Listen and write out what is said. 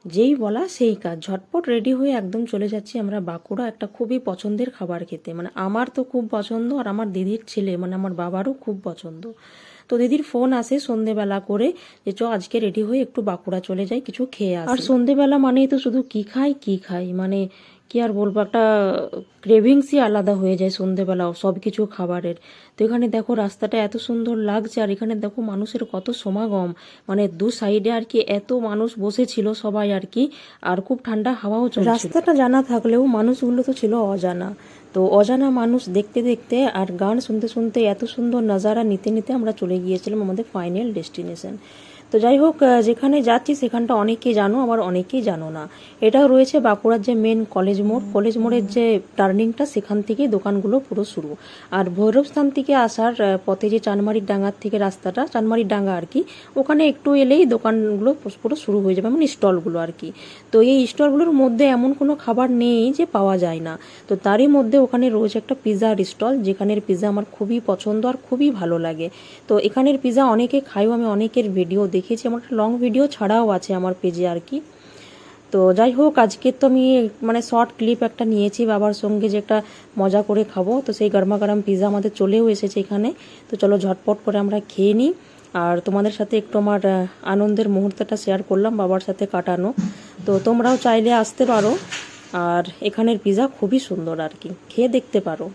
যেই বলা সেই কাজ, ঝটপট রেডি হয়ে একদম চলে যাচ্ছি আমরা বাঁকুড়া একটা খুবই পছন্দের খাবার খেতে। মানে আমার তো খুব পছন্দ, আর আমার দিদির ছেলে মানে আমার বাবারও খুব পছন্দ। তো দিদির ফোন আসে সন্ধেবেলা করে যে চ আজকে রেডি হয়ে একটু বাঁকুড়া চলে যাই, কিছু খেয়ে আসি। আর সন্ধেবেলা মানেই তো শুধু কি খাই কি খাই, মানে কি আর বলবো, একটা ক্রেভিংসই আলাদা হয়ে যায় সন্ধেবেলাও সব কিছু খাবারের। তো এখানে দেখো রাস্তাটা এত সুন্দর লাগছে, আর এখানে দেখো মানুষের কত সমাগম, মানে দু সাইডে আর কি এত মানুষ বসেছিল সবাই আর কি, আর খুব ঠান্ডা হাওয়াও চলছিল। রাস্তাটা জানা থাকলেও মানুষগুলো তো ছিল অজানা। তো অজানা মানুষ দেখতে দেখতে আর গান শুনতে শুনতে এত সুন্দর নজারা নিতে নিতে আমরা চলে গিয়েছিলাম আমাদের ফাইনাল ডেস্টিনেশন। তো যাই হোক, যেখানে যাচ্ছি সেখানটা অনেকেই জানো, আবার অনেকেই জানো না। এটাও রয়েছে বাঁকুড়ার যে মেন কলেজ মোড়, কলেজ মোড়ের যে টার্নিংটা সেখান থেকেই দোকানগুলো পুরো শুরু। আর ভৈরবস্থান থেকে আসার পথে যে চানমারির ডাঙ্গার থেকে রাস্তাটা, চানমারির ডাঙ্গা আর কি, ওখানে একটু এলেই দোকানগুলো পুরো শুরু হয়ে যাবে, মানে স্টলগুলো আর কি। তো এই স্টলগুলোর মধ্যে এমন কোনো খাবার নেই যে পাওয়া যায় না। তো তারই মধ্যে ওখানে রয়েছে একটা পিৎজার স্টল, যেখানের পিৎজা আমার খুবই পছন্দ আর খুবই ভালো লাগে। তো এখানের পিৎজা অনেকে খাইও, আমি অনেকের ভিডিও দেখেছি, আমার একটা লং ভিডিও ছাড়াও আছে আমার পেজে আর কি। তো যাই হোক, আজকে তো আমি মানে শর্ট ক্লিপ একটা নিয়েছি বাবার সঙ্গে যে একটা মজা করে খাবো। তো সেই গরমা গরম পিৎজা আমাদের চলেও এসেছে এখানে। তো চলো ঝটপট করে আমরা খেয়ে নিই, আর তোমাদের সাথে একটু আমার আনন্দের মুহূর্তটা শেয়ার করলাম বাবার সাথে কাটানো। তো তোমরাও চাইলে আসতে পারো, আর এখানের পিৎজা খুবই সুন্দর আর কি, খেয়ে দেখতে পারো।